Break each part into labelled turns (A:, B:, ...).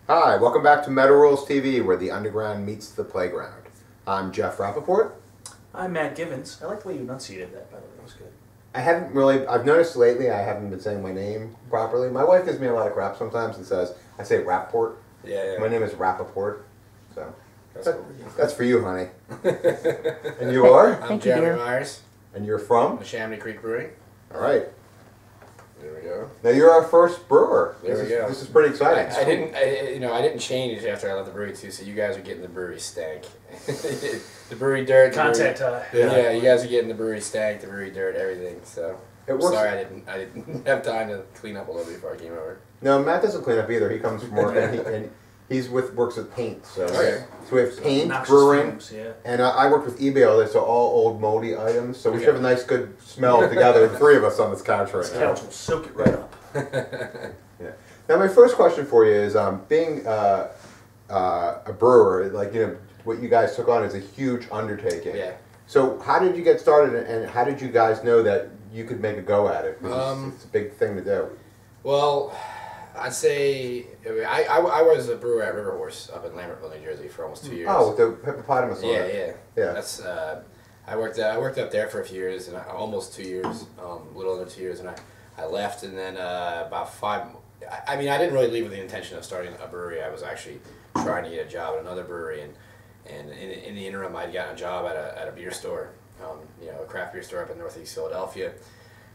A: Hi, welcome back to Metal Rules TV, where the underground meets the playground. I'm Jeff Rappaport.
B: I'm Matt Givens. I like the way you enunciated that, by the way. That was good.
A: I've noticed lately I haven't been saying my name properly. My wife gives me a lot of crap sometimes and says, I say Rappaport.
C: Yeah.
A: My name is Rappaport. So,
C: That's cool.
A: That's for you, honey. And you are?
C: I'm Jeremy Myers.
A: And you're from?
C: Neshaminy Creek Brewing.
A: All right.
C: There we go.
A: Now you're our first brewer.
C: There we go.
A: This is pretty exciting.
C: I didn't change after I left the brewery too. So you guys are getting the brewery stank, the brewery dirt.
B: Contact.
C: Yeah, you guys are getting the brewery stank, the brewery dirt, everything. So sorry, I didn't have time to clean up a little before I came over.
A: No, Matt doesn't clean up either. He comes from work and he's works with paint. So,
C: Okay.
A: So we have paint,
B: Noxious
A: brewing,
B: fumes, yeah.
A: and I worked with eBay all day, so all old moldy items. So we should have a nice, good smell together, the three of us on this couch right
B: This
A: now.
B: couch will soak it right up.
A: Yeah. Now my first question for you is, being a brewer, like what you guys took on is a huge undertaking.
C: Yeah.
A: So how did you get started, and how did you guys know that you could make a go at it? 'Cause it's a big thing to do.
C: Well, I'd say I was a brewer at River Horse up in Lambertville, New Jersey for almost 2 years.
A: Oh, with the hippopotamus on
C: Yeah,
A: it.
C: yeah. That's I worked up there for a few years, and almost 2 years, a little under 2 years, and I left, and then about 5. I mean, I didn't really leave with the intention of starting a brewery. I was actually trying to get a job at another brewery, and in the interim, I'd gotten a job at a beer store, a craft beer store up in Northeast Philadelphia.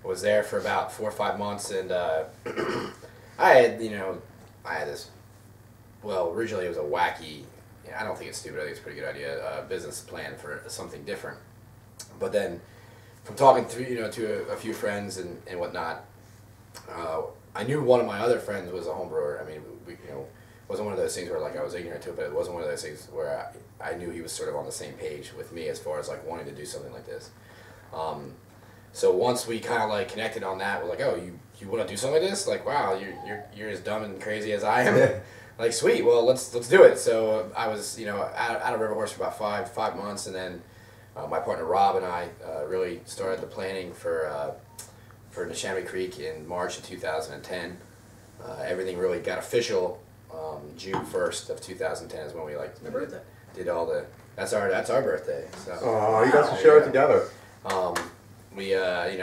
C: I was there for about 4 or 5 months, and I had this. Well, originally it was a wacky. I don't think it's stupid. I think it's a pretty good idea. Business plan for something different. But then, from talking to a few friends and whatnot, I knew one of my other friends was a home brewer. I mean, it wasn't one of those things where like I was ignorant to it, but it wasn't one of those things where I knew he was sort of on the same page with me as far as like wanting to do something like this. So once we kind of like connected on that, we're like, oh, you want to do something like this? Like, wow, you're as dumb and crazy as I am. Like, sweet, well, let's do it. So I was out of River Horse for about five months, and then my partner Rob and I really started the planning for Neshaminy Creek in March of 2010. Everything really got official June 1st of 2010 is when we
B: My birthday.
C: did all the. That's our birthday. So.
A: Oh, you guys should share it together.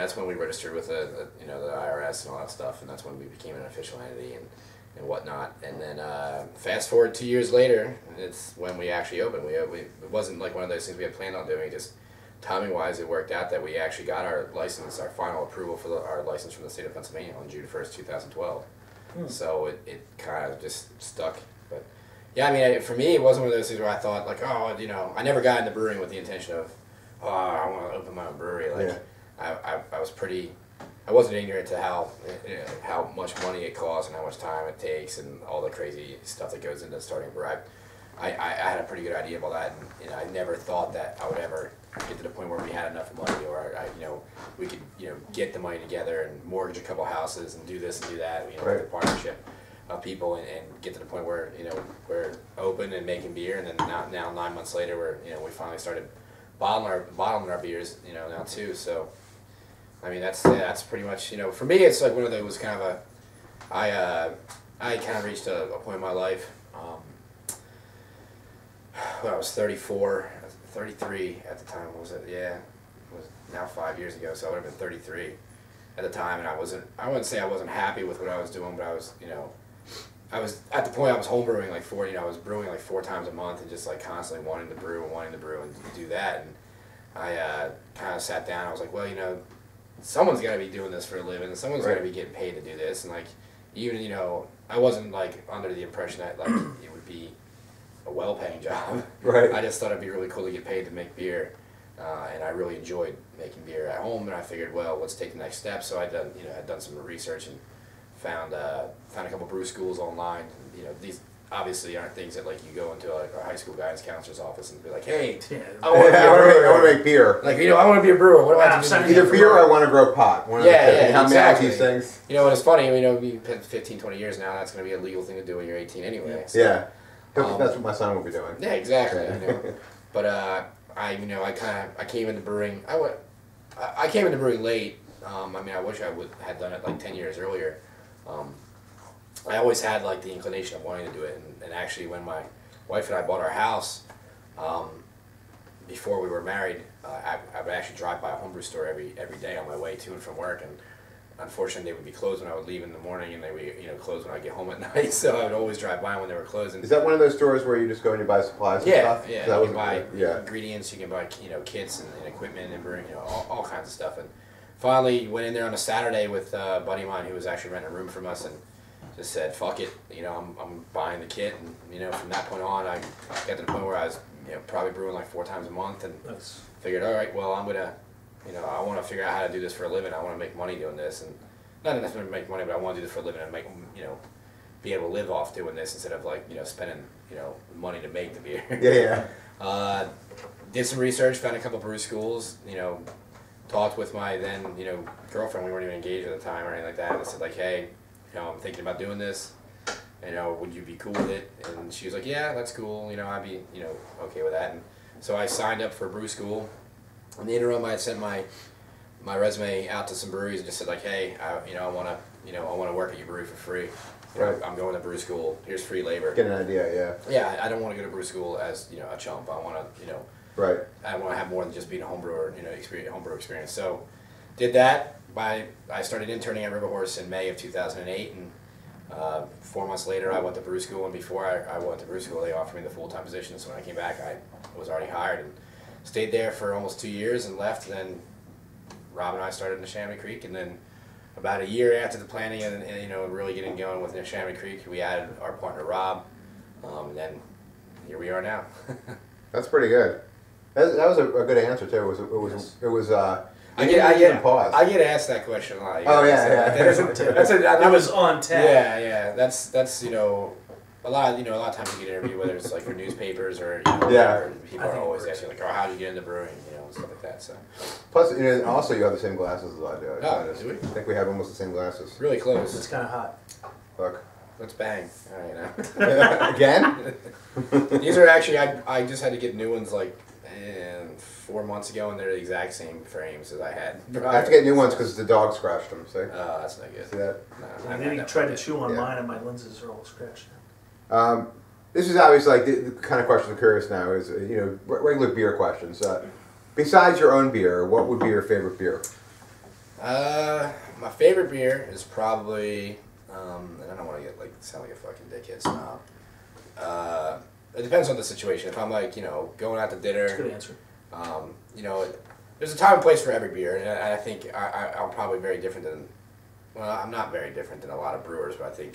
C: That's when we registered with the IRS and all that stuff, and that's when we became an official entity and whatnot. And then fast forward 2 years later, it's when we actually opened. It wasn't like one of those things we had planned on doing. Just timing wise, it worked out that we actually got our license, our final approval for our license from the state of Pennsylvania on June 1st, 2012. So it kind of just stuck. But yeah, I mean, for me, it wasn't one of those things where I thought like, oh, I never got into brewing with the intention of, oh, I want to open my own brewery. Like, I wasn't ignorant to how much money it costs and how much time it takes and all the crazy stuff that goes into starting a brewery. I had a pretty good idea about that, and I never thought that I would ever get to the point where we had enough money, or we could get the money together and mortgage a couple houses and do this and do that, with a partnership of people, and get to the point where we're open and making beer, and then now 9 months later we finally started bottling our beers now too. So I mean that's pretty much for me it's like one of those kind of I kind of reached a point in my life when I was 33 at the time. Was it? Yeah, it was now 5 years ago, so I would have been 33 at the time, and I wouldn't say I wasn't happy with what I was doing, but I was I was at the point I was homebrewing like I was brewing like 4 times a month and just like constantly wanting to brew and do that. And I kind of sat down. I was like, well, someone's got to be doing this for a living. Someone's got to be getting paid to do this. And like, even I wasn't like under the impression that like it would be a well-paying job.
A: Right.
C: I just thought it'd be really cool to get paid to make beer, and I really enjoyed making beer at home. And I figured, well, let's take the next step. So I'd done some research and found a couple brew schools online. These obviously aren't things that like you go into like a high school guidance counselor's office and be like, hey,
A: I want to make beer.
C: Like I want to be a brewer. What do I have to do?
A: Either beer or I want to grow pot. One
C: Yeah,
A: exactly. These things.
C: And it's funny. You 15, 20 years now. That's going to be a legal thing to do when you're 18 anyway. So,
A: yeah, that's what my son will be doing.
C: Yeah, exactly. But I came into brewing. I came into brewing late. I wish I had done it like 10 years earlier. I always had like the inclination of wanting to do it, and actually when my wife and I bought our house, before we were married, I would actually drive by a homebrew store every day on my way to and from work, and unfortunately they would be closed when I would leave in the morning, and they would close when I get home at night. So I would always drive by when they were closing.
A: Is that one of those stores where you just go and you buy supplies and stuff?
C: Yeah,
A: So
C: you can buy
A: yeah.
C: ingredients, you can buy kits and equipment and brewing, all kinds of stuff. And finally went in there on a Saturday with a buddy of mine who was actually renting a room from us, and just said, fuck it, I'm buying the kit. And from that point on, I got to the point where I was probably brewing like 4 times a month, and figured, all right, well, I'm gonna, I want to figure out how to do this for a living. I want to make money doing this, and not necessarily make money, but I want to do this for a living and make, be able to live off doing this instead of like, spending, money to make the beer.
A: Yeah.
C: Did some research, found a couple brew schools, talked with my then, girlfriend. We weren't even engaged at the time or anything like that. And I said like, hey, I'm thinking about doing this. Would you be cool with it? And she was like, yeah, that's cool. I'd be, okay with that. And so I signed up for brew school. In the interim, I had sent my resume out to some breweries and just said like, hey, I want to work at your brewery for free.
A: Right.
C: I'm going to brew school. Here's free labor.
A: Get an idea, yeah.
C: Yeah, I don't want to go to brew school as a chump. I want to
A: Right.
C: I want to have more than just being a homebrewer, homebrew experience. So, did that. I started interning at River Horse in May of 2008, and 4 months later, I went to brew school. And before I went to brew school, they offered me the full-time position. So when I came back, I was already hired and stayed there for almost 2 years and left. And then Rob and I started Neshaminy Creek, and then about a year after the planning and really getting going with Neshaminy Creek, we added our partner Rob, and then here we are now.
A: That's pretty good. That was a good answer too. It was.
C: I get asked that question a lot.
A: Oh yeah.
B: It was on tap.
C: Yeah. That's a lot of times you get interviewed, whether it's like for newspapers or whatever, people are always asking like, oh, how did you get into brewing, and stuff like that. So.
A: Plus, also you have the same glasses as I do.
C: Oh, do we?
A: I think we have almost the same glasses.
C: Really close.
B: It's kind of hot.
A: Look.
C: Let's bang. All right, now.
A: Again?
C: These are actually I just had to get new ones like 4 months ago, and they're the exact same frames as I had.
A: I have to get new ones because the dog scratched them. See?
C: Oh, that's not good.
A: See that?
C: No,
B: I didn't try to chew on mine, and my lenses are all scratched.
A: This is obviously like the kind of question I'm curious now is regular beer questions. Besides your own beer, what would be your favorite beer?
C: My favorite beer is probably and I don't want to sound like a fucking dickhead snob. It depends on the situation. If I'm like going out to dinner,
B: That's a good answer.
C: There's a time and place for every beer, and I think I'm probably very different than. Well, I'm not very different than a lot of brewers, but I think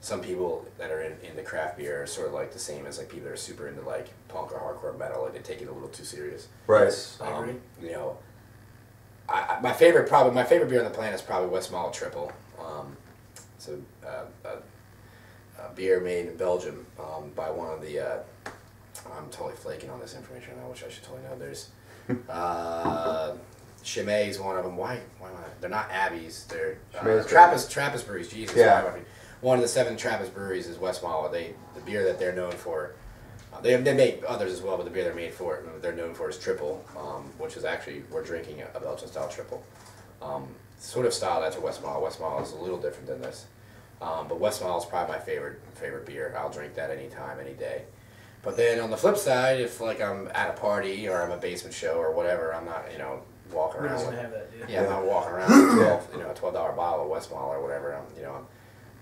C: some people that are in the craft beer are sort of like the same as like people that are super into like punk or hardcore metal. Like they take it a little too serious.
A: Right.
B: I agree.
C: My favorite beer on the planet is probably West Malt Triple. It's a beer made in Belgium by one of the. I'm totally flaking on this information now, which I should totally know. There's Chimay is one of them. Why am I? They're not Abbeys. They're Trappist breweries. Jesus.
A: Yeah.
C: One of the 7 Trappist breweries is West Malt. The beer that they're known for. They make others as well, but the beer they're known for is Triple, which is actually we're drinking a Belgian style Triple. Sort of style that's a West Malt. West Malt is a little different than this, but West Malt is probably my favorite beer. I'll drink that anytime, any day. But then on the flip side, if like I'm at a party or I'm a basement show or whatever, I'm not walking around.
B: Gonna have that,
C: I'm not walking around with a $12 bottle of West Malt or whatever.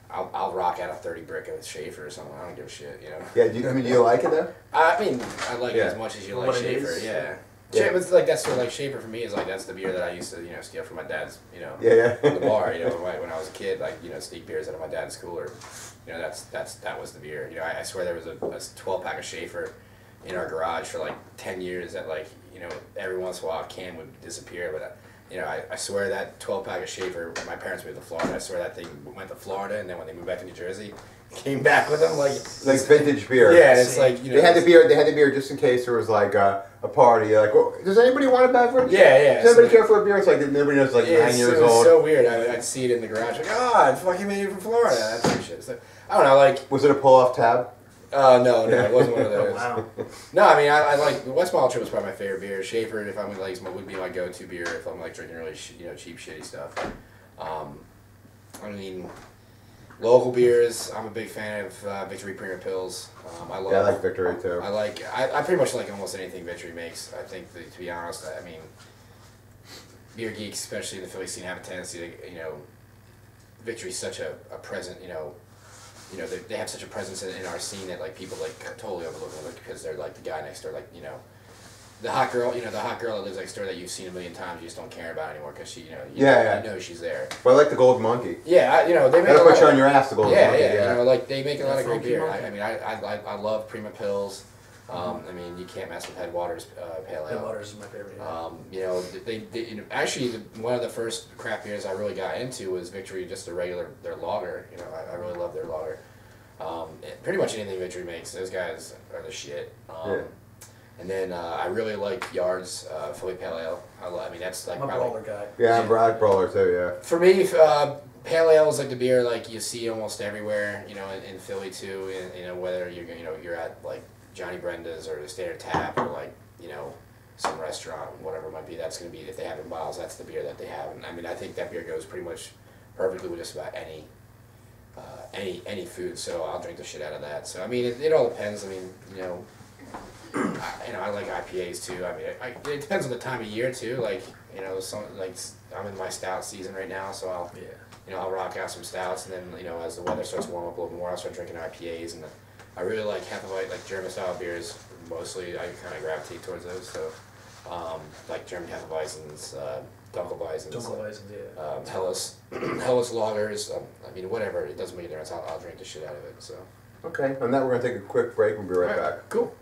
C: I'll rock out a 30 brick of Schaefer or something. I don't give a shit,
A: Yeah. Do you like it though?
C: I mean, I like it as much as you like Schaefer. Yeah. It's like that's sort of like Schaefer for me is like that's the beer that I used to steal from my dad's the bar when I was a kid, like sneak beers out of my dad's cooler. That was the beer. I swear there was a 12-pack of Schaefer in our garage for like 10 years that every once in a while a can would disappear, but I swear that 12-pack of Schaefer, my parents moved to Florida, I swear that thing went to Florida, and then when they moved back to New Jersey, came back with them like
A: vintage beer.
C: Yeah, it's like
A: they had the beer just in case there was like a party. Like, well, does anybody want a beverage?
C: Yeah.
A: Does anybody care for a beer? It's like nobody knows. Like 9 years old.
C: It's so weird. I'd see it in the garage. Like, I fucking made it from Florida. That type of shit. So, I don't know. Like,
A: was it a pull-off tab?
C: No, it wasn't one of those.
B: Wow.
C: No, I mean, I like the West Malt Triple is probably my favorite beer. Schaefer, if I'm would be my go-to beer if I'm like drinking really cheap, shitty stuff. I mean, Local beers, I'm a big fan of Victory Premier Pills. I love.
A: Yeah, I like Victory too.
C: I pretty much like almost anything Victory makes. I think that, to be honest, I mean, beer geeks, especially in the Philly scene, have a tendency to, Victory's such a present, they have such a presence in our scene that like people like totally overlook them because they're like the guy next door, like the hot girl, the hot girl that lives next door that you've seen a million times, you just don't care about anymore because she, you know she's there.
A: But I like the Golden Monkey.
C: Yeah, they make.
A: That'll put you on your ass. The Golden Monkey.
C: Yeah, like they make a lot of great beer. I mean, I love Prima Pills. I mean, you can't mess with Headwaters Pale Ale.
B: Headwaters is my favorite.
C: Yeah. They actually one of the first craft beers I really got into was Victory, just their lager. I really love their lager. Pretty much anything Victory makes, those guys are the shit. And then I really like Yard's Philly Pale Ale. I mean, that's like
B: I'm a brawler guy.
A: Yeah, I'm Brad Brawler too. Yeah.
C: For me, Pale Ale is like the beer like you see almost everywhere. In Philly too. Whether you're at like Johnny Brenda's or the Standard Tap or like some restaurant, whatever it might be. That's gonna be, if they have it in bottles, that's the beer that they have. And I mean, I think that beer goes pretty much perfectly with just about any food. So I'll drink the shit out of that. So I mean, it all depends. I mean, I like IPAs too. I mean, it depends on the time of year too. Like, I'm in my stout season right now, so I'll rock out some stouts, and then as the weather starts to warm up a little more, I'll start drinking IPAs, and I really like Hefeweizen, like German style beers. Mostly, I kind of gravitate towards those. So, like German Hefeweizens, Dunkelweizens, Helles lagers. I mean, whatever. It doesn't make a difference. I'll drink the shit out of it. So.
A: Okay. On that, we're gonna take a quick break and be right back.
C: Cool.